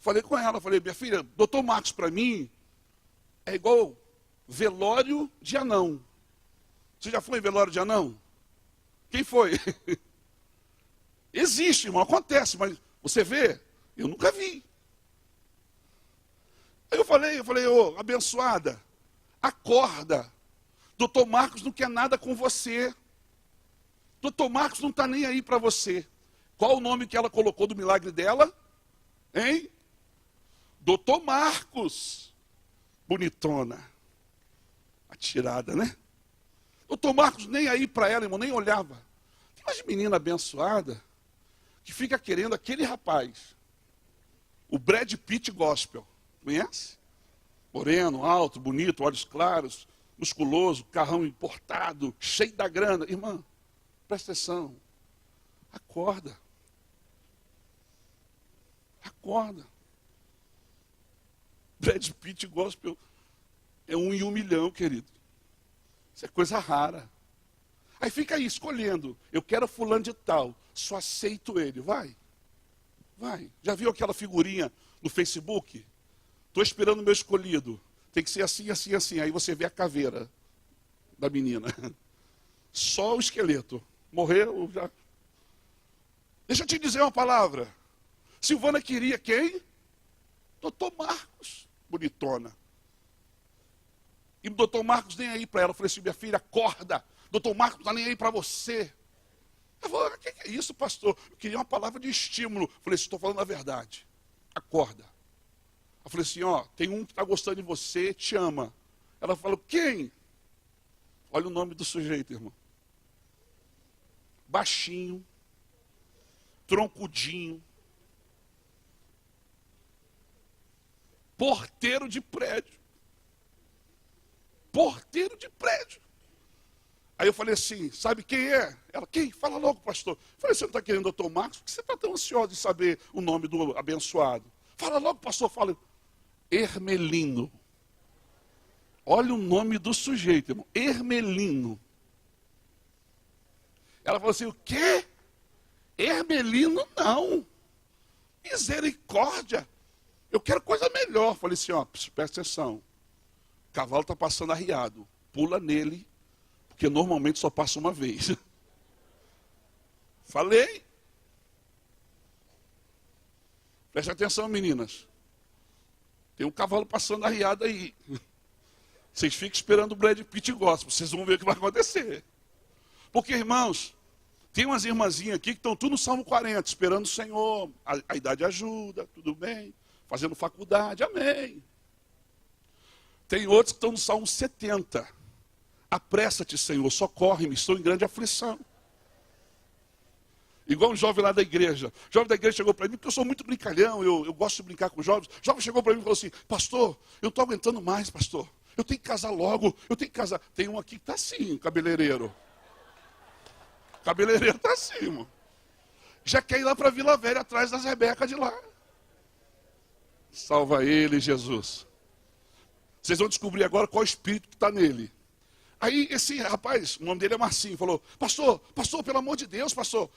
Falei com ela, falei, minha filha, doutor Marcos para mim é igual velório de anão. Você já foi em velório de anão? Quem foi? Existe, irmão, acontece, mas você vê? Eu nunca vi. Aí eu falei, ô, abençoada, acorda. Doutor Marcos não quer nada com você. Doutor Marcos não está nem aí para você. Qual o nome que ela colocou do milagre dela? Hein? Doutor Marcos. Bonitona. Atirada, né? Doutor Marcos nem aí para ela, irmão, nem olhava. Tem umas meninas abençoadas que fica querendo aquele rapaz. O Brad Pitt gospel. Conhece? Moreno, alto, bonito, olhos claros, musculoso, carrão importado, cheio da grana. Irmã, presta atenção. Acorda. Acorda. Brad Pitt gospel é 1 em 1 milhão, querido. Isso é coisa rara. Aí fica aí escolhendo. Eu quero fulano de tal. Só aceito ele. Vai. Já viu aquela figurinha no Facebook? Estou esperando o meu escolhido. Tem que ser assim, assim, assim. Aí você vê a caveira da menina. Só o esqueleto. Morreu já. Deixa eu te dizer uma palavra. Silvana queria quem? Doutor Marcos. Bonitona. E o doutor Marcos nem aí para ela. Eu falei assim, minha filha, acorda. Doutor Marcos não está nem aí para você. Eu falei, o que é isso, pastor? Eu queria uma palavra de estímulo. Eu falei, estou falando a verdade. Acorda. Eu falei assim, ó, tem um que está gostando de você, te ama. Ela falou, quem? Olha o nome do sujeito, irmão. Baixinho, troncudinho, porteiro de prédio. Porteiro de prédio. Aí eu falei assim, sabe quem é? Ela, quem? Fala logo, pastor. Eu falei, você não está querendo doutor Marcos? Por que você está tão ansioso de saber o nome do abençoado? Fala logo, pastor, fala. Hermelino. Olha o nome do sujeito, irmão. Hermelino. Ela falou assim, o quê? Hermelino não. Misericórdia. Eu quero coisa melhor. Falei assim, ó, presta atenção. O cavalo está passando arriado. Pula nele, porque normalmente só passa uma vez. Falei. Presta atenção, meninas. Tem um cavalo passando arriado aí. Vocês ficam esperando o Brad Pitt gospel. Vocês vão ver o que vai acontecer. Porque, irmãos, tem umas irmãzinhas aqui que estão tudo no Salmo 40, esperando o Senhor. A idade ajuda, tudo bem. Fazendo faculdade, amém. Tem outros que estão no Salmo 70. Apressa-te, Senhor, socorre-me, estou em grande aflição. Igual um jovem lá da igreja. O jovem da igreja chegou para mim, porque eu sou muito brincalhão, eu gosto de brincar com jovens. O jovem chegou para mim e falou assim, pastor, eu não estou aguentando mais, pastor. Eu tenho que casar logo, eu tenho que casar. Tem um aqui que está assim, cabeleireiro. Cabeleireiro está assim, irmão. Já quer ir lá para Vila Velha, atrás das Rebecas de lá. Salva ele, Jesus. Vocês vão descobrir agora qual espírito que está nele. Aí esse rapaz, o nome dele é Marcinho, falou, pastor, pelo amor de Deus, pastor,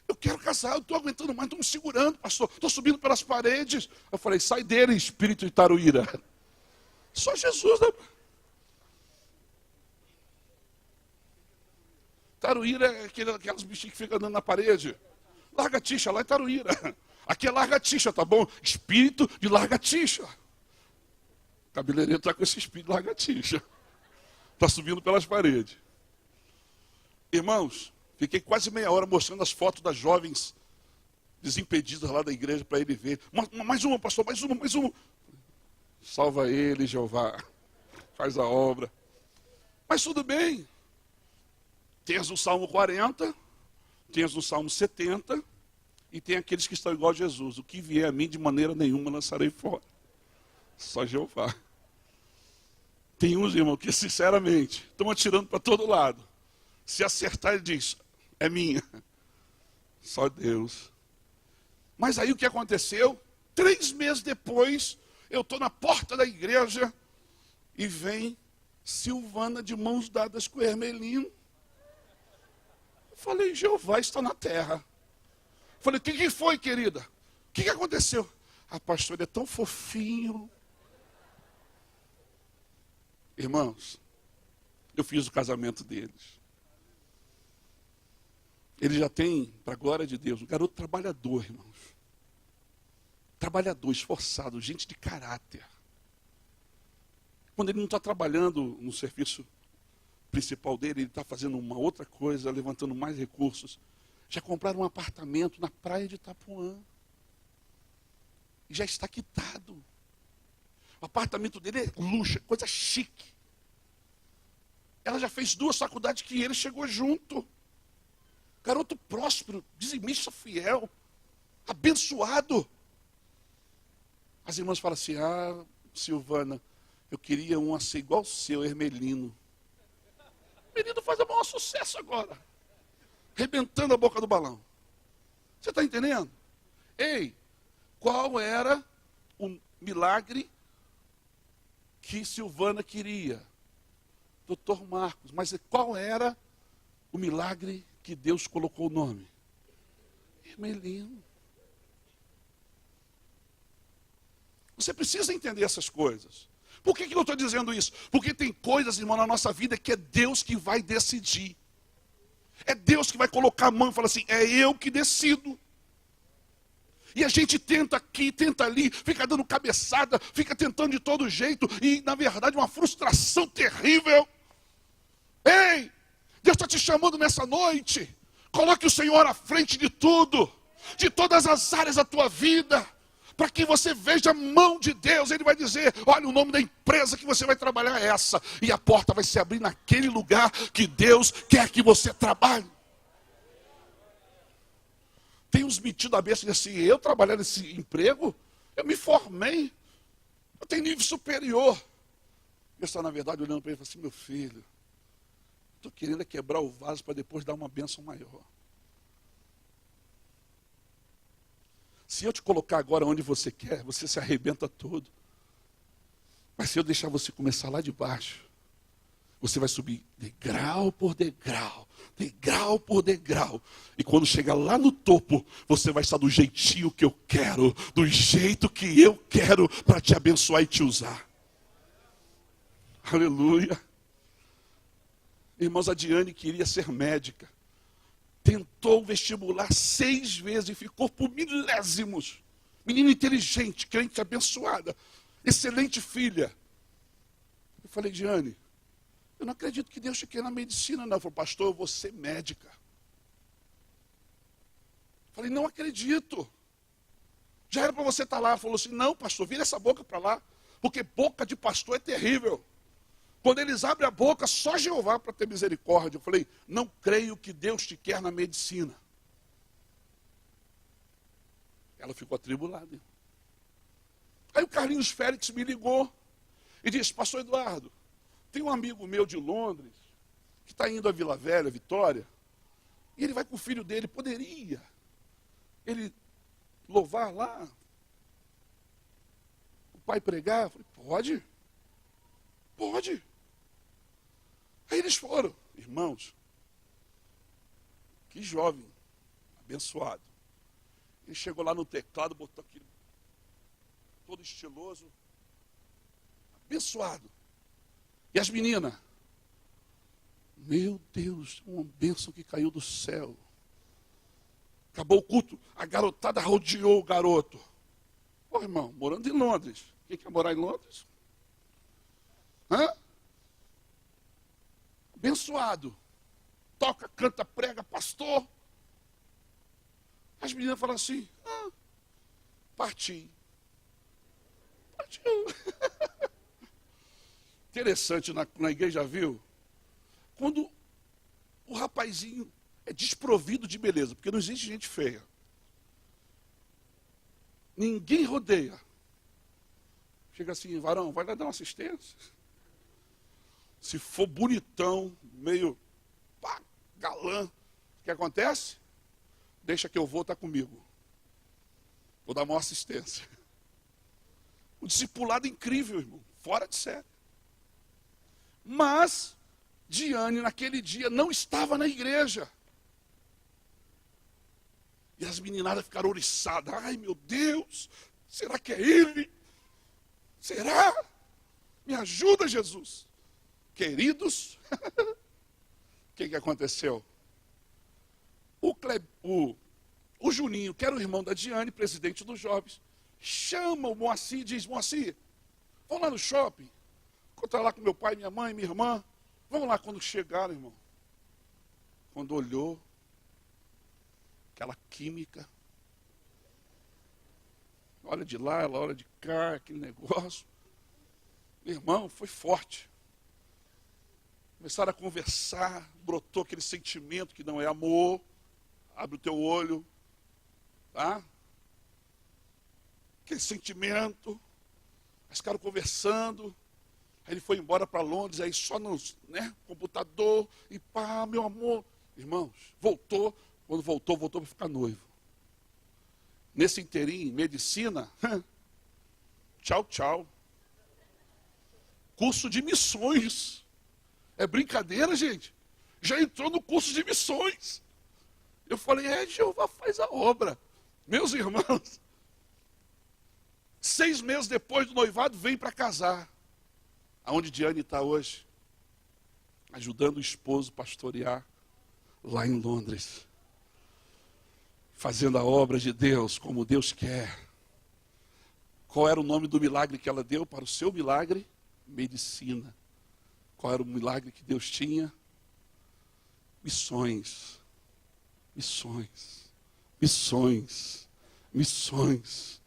eu quero casar, eu não estou aguentando mais, estou me segurando, pastor, estou subindo pelas paredes. Eu falei, sai dele, espírito de Taruíra. Só Jesus, né? Taruíra é aquelas bichinhos que ficam andando na parede. Largatixa, lá é Taruíra. Aqui é largatixa, tá bom? Espírito de largatixa. O cabeleireiro está com esse espírito de largatixa. Está subindo pelas paredes. Irmãos, fiquei quase meia hora mostrando as fotos das jovens desimpedidas lá da igreja para ele ver. Mais uma, pastor, mais uma. Salva ele, Jeová. Faz a obra. Mas tudo bem. Tens o Salmo 40, tens o Salmo 70, e tem aqueles que estão igual a Jesus. O que vier a mim, de maneira nenhuma lançarei fora. Só Jeová. Tem uns, irmão, que sinceramente estão atirando para todo lado. Se acertar, ele diz, é minha. Só Deus. Mas aí o que aconteceu? 3 meses depois, eu estou na porta da igreja e vem Silvana de mãos dadas com o Hermelino. Eu falei, Jeová está na terra. Eu falei, o que foi, querida? O que aconteceu? A pastora é tão fofinho. Irmãos, eu fiz o casamento deles. Ele já tem, para a glória de Deus, um garoto trabalhador, irmãos. Trabalhador, esforçado, gente de caráter. Quando ele não está trabalhando no serviço principal dele, ele está fazendo uma outra coisa, levantando mais recursos. Já compraram um apartamento na praia de Itapuã. E já está quitado. O apartamento dele é luxo, coisa chique. Ela já fez 2 faculdades que ele chegou junto. Garoto próspero, dizimista fiel, abençoado. As irmãs falam assim, Silvana, eu queria um a ser igual o seu, Hermelino. O menino faz o maior sucesso agora. Arrebentando a boca do balão. Você está entendendo? Ei, qual era o milagre que Silvana queria? Doutor Marcos, mas qual era o milagre que Deus colocou o nome? Hermelino. Você precisa entender essas coisas. Por que eu estou dizendo isso? Porque tem coisas, irmão, na nossa vida que é Deus que vai decidir. É Deus que vai colocar a mão e falar assim, é eu que decido. E a gente tenta aqui, tenta ali, fica dando cabeçada, fica tentando de todo jeito, e na verdade uma frustração terrível. Ei, Deus está te chamando nessa noite. Coloque o Senhor à frente de tudo, de todas as áreas da tua vida, para que você veja a mão de Deus. Ele vai dizer, olha, o nome da empresa que você vai trabalhar é essa, e a porta vai se abrir naquele lugar que Deus quer que você trabalhe. Tem uns metidos a besta assim, eu trabalhar nesse emprego, eu me formei, eu tenho nível superior. Eu estou, na verdade, olhando para ele e falando assim, meu filho, estou querendo quebrar o vaso para depois dar uma bênção maior. Se eu te colocar agora onde você quer, você se arrebenta todo. Mas se eu deixar você começar lá de baixo, Você vai subir degrau por degrau, degrau por degrau. E quando chegar lá no topo, você vai estar do jeitinho que eu quero, do jeito que eu quero para te abençoar e te usar. Aleluia. Irmãos, a Diane queria ser médica. Tentou o vestibular 6 vezes e ficou por milésimos. Menina inteligente, crente abençoada, excelente filha. Eu falei, Diane, eu não acredito que Deus te quer na medicina, não. Eu falei, pastor, eu vou ser médica. Eu falei, não acredito. Já era para você estar lá. Ela falou assim, não, pastor, vira essa boca para lá, porque boca de pastor é terrível. Quando eles abrem a boca, só Jeová para ter misericórdia. Eu falei, não creio que Deus te quer na medicina. Ela ficou atribulada. Aí o Carlinhos Félix me ligou e disse, pastor Eduardo, tem um amigo meu de Londres, que está indo a Vila Velha, Vitória, e ele vai com o filho dele, poderia ele louvar lá? O pai pregar? Eu falei, pode. Pode. Aí eles foram, irmãos, que jovem, abençoado. Ele chegou lá no teclado, botou aquele, todo estiloso, abençoado. E as meninas, meu Deus, uma bênção que caiu do céu. Acabou o culto, a garotada rodeou o garoto. Ô irmão, morando em Londres. Quem quer morar em Londres? Hã? Abençoado. Toca, canta, prega, pastor. As meninas falam assim, parti. Partiu. Interessante, na igreja viu, quando o rapazinho é desprovido de beleza, porque não existe gente feia. Ninguém rodeia. Chega assim, varão, vai lá dar uma assistência? Se for bonitão, meio galã, o que acontece? Deixa que eu vou, está comigo. Vou dar uma assistência. Um discipulado incrível, irmão, fora de série. Mas Diane, naquele dia, não estava na igreja. E as meninadas ficaram ouriçadas. Ai, meu Deus, será que é ele? Será? Me ajuda, Jesus. Queridos, o que aconteceu? O Juninho, que era o irmão da Diane, presidente dos jovens, chama o Moacir e diz, Moacir, vamos lá no shopping, encontrar lá com meu pai, minha mãe, minha irmã. Vamos lá. Quando chegaram, irmão, quando olhou, aquela química, olha de lá, ela olha de cá, aquele negócio. Irmão, foi forte. Começaram a conversar, brotou aquele sentimento que não é amor. Abre o teu olho, tá? Aquele sentimento. Eles ficaram conversando. Aí ele foi embora para Londres, aí só no computador, e pá, meu amor. Irmãos, voltou. Quando voltou para ficar noivo. Nesse inteirinho, medicina, tchau, tchau. Curso de missões. É brincadeira, gente? Já entrou no curso de missões. Eu falei, Jeová faz a obra. Meus irmãos, 6 meses depois do noivado, vem para casar. Aonde Diane está hoje? Ajudando o esposo a pastorear lá em Londres. Fazendo a obra de Deus como Deus quer. Qual era o nome do milagre que ela deu para o seu milagre? Medicina. Qual era o milagre que Deus tinha? Missões. Missões. Missões. Missões.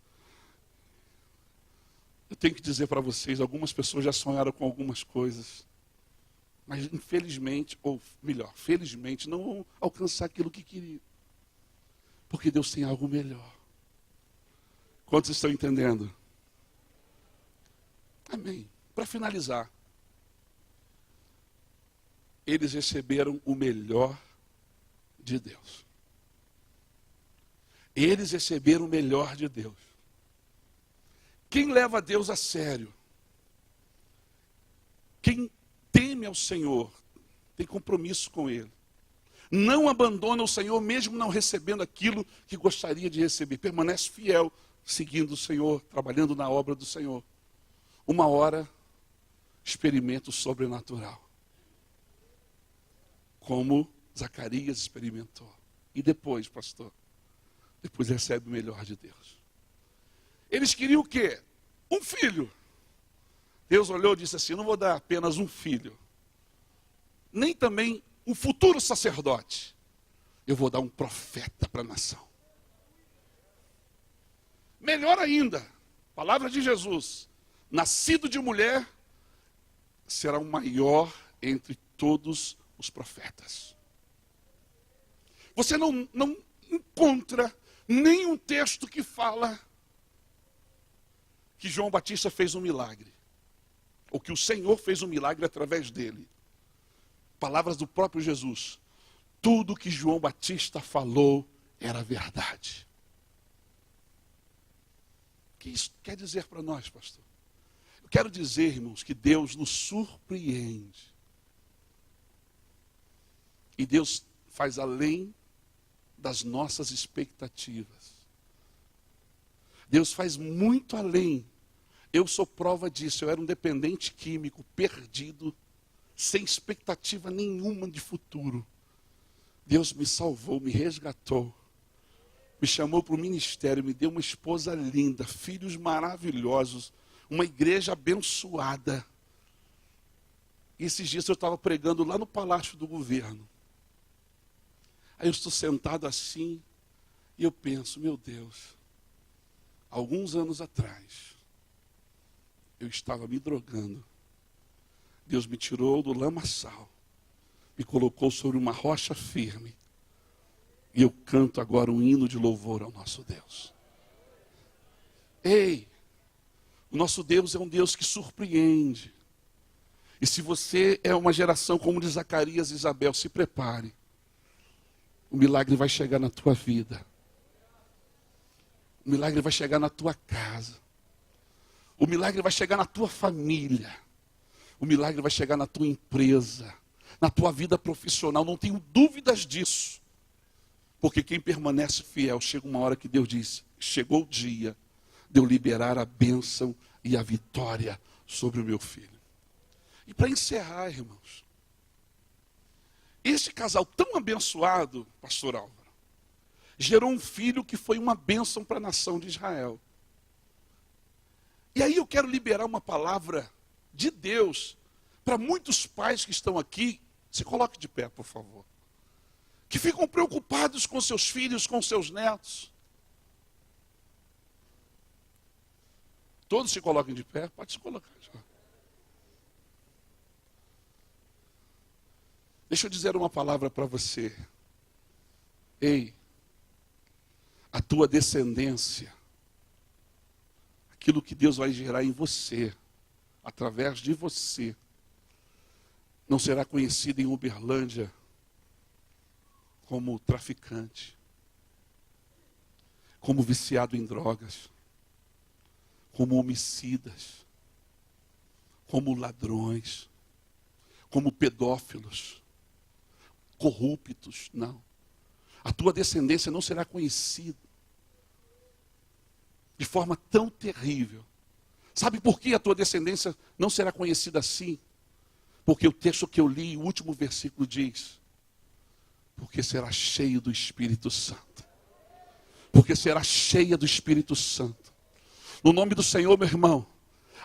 Eu tenho que dizer para vocês, algumas pessoas já sonharam com algumas coisas, mas infelizmente, ou melhor, felizmente, não vão alcançar aquilo que queriam. Porque Deus tem algo melhor. Quantos estão entendendo? Amém. Para finalizar, eles receberam o melhor de Deus. Eles receberam o melhor de Deus. Quem leva Deus a sério? Quem teme teme ao Senhor, tem compromisso com Ele. Não abandona o Senhor, mesmo não recebendo aquilo que gostaria de receber. Permanece fiel, seguindo o Senhor, trabalhando na obra do Senhor. Uma hora, experimenta o sobrenatural. Como Zacarias experimentou. E depois, pastor? Depois recebe o melhor de Deus. Eles queriam o quê? Um filho. Deus olhou e disse assim, não vou dar apenas um filho. Nem também um futuro sacerdote. Eu vou dar um profeta para a nação. Melhor ainda, palavra de Jesus. Nascido de mulher, será o maior entre todos os profetas. Você não encontra nenhum texto que fala que João Batista fez um milagre. Ou que o Senhor fez um milagre através dele. Palavras do próprio Jesus. Tudo que João Batista falou era verdade. O que isso quer dizer para nós, pastor? Eu quero dizer, irmãos, que Deus nos surpreende. E Deus faz além das nossas expectativas. Deus faz muito além. Eu sou prova disso. Eu era um dependente químico, perdido, sem expectativa nenhuma de futuro. Deus me salvou, me resgatou, me chamou para o ministério, me deu uma esposa linda, filhos maravilhosos, uma igreja abençoada. E esses dias eu estava pregando lá no Palácio do Governo. Aí eu estou sentado assim e eu penso, meu Deus, alguns anos atrás, eu estava me drogando. Deus me tirou do lamaçal, me colocou sobre uma rocha firme. E eu canto agora um hino de louvor ao nosso Deus. Ei, o nosso Deus é um Deus que surpreende. E se você é uma geração como de Zacarias e Isabel, se prepare. O milagre vai chegar na tua vida. O milagre vai chegar na tua casa. O milagre vai chegar na tua família. O milagre vai chegar na tua empresa, na tua vida profissional. Não tenho dúvidas disso. Porque quem permanece fiel, chega uma hora que Deus diz, chegou o dia de eu liberar a bênção e a vitória sobre o meu filho. E para encerrar, irmãos, esse casal tão abençoado, pastor Álvaro, gerou um filho que foi uma bênção para a nação de Israel. E aí eu quero liberar uma palavra de Deus para muitos pais que estão aqui. Se coloque de pé, por favor. Que ficam preocupados com seus filhos, com seus netos. Todos se coloquem de pé, pode se colocar. Deixa eu dizer uma palavra para você. Ei, a tua descendência, aquilo que Deus vai gerar em você, através de você, não será conhecido em Uberlândia como traficante, como viciado em drogas, como homicidas, como ladrões, como pedófilos, corruptos, não. A tua descendência não será conhecida de forma tão terrível. Sabe por que a tua descendência não será conhecida assim? Porque o texto que eu li, o último versículo diz, porque será cheio do Espírito Santo. Porque será cheia do Espírito Santo. No nome do Senhor, meu irmão,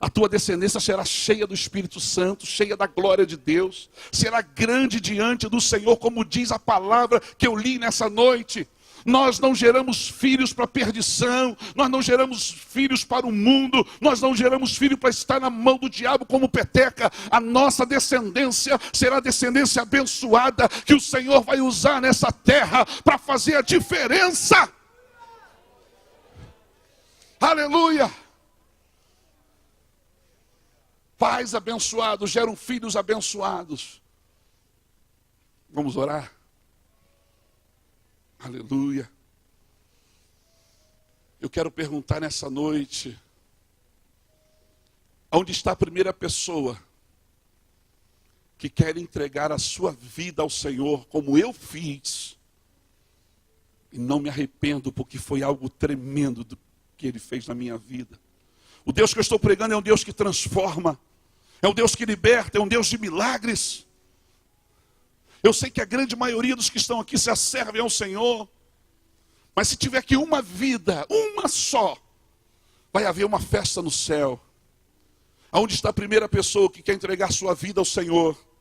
a tua descendência será cheia do Espírito Santo, cheia da glória de Deus, será grande diante do Senhor, como diz a palavra que eu li nessa noite. Nós não geramos filhos para perdição, nós não geramos filhos para o mundo, nós não geramos filho para estar na mão do diabo como peteca. A nossa descendência será descendência abençoada, que o Senhor vai usar nessa terra para fazer a diferença. Aleluia! Pais abençoados geram filhos abençoados. Vamos orar? Aleluia. Eu quero perguntar nessa noite, onde está a primeira pessoa que quer entregar a sua vida ao Senhor, como eu fiz. E não me arrependo, porque foi algo tremendo do que Ele fez na minha vida. O Deus que eu estou pregando é um Deus que transforma, é um Deus que liberta, é um Deus de milagres. Eu sei que a grande maioria dos que estão aqui se asservem ao Senhor, mas se tiver aqui uma vida, uma só, vai haver uma festa no céu, onde está a primeira pessoa que quer entregar sua vida ao Senhor.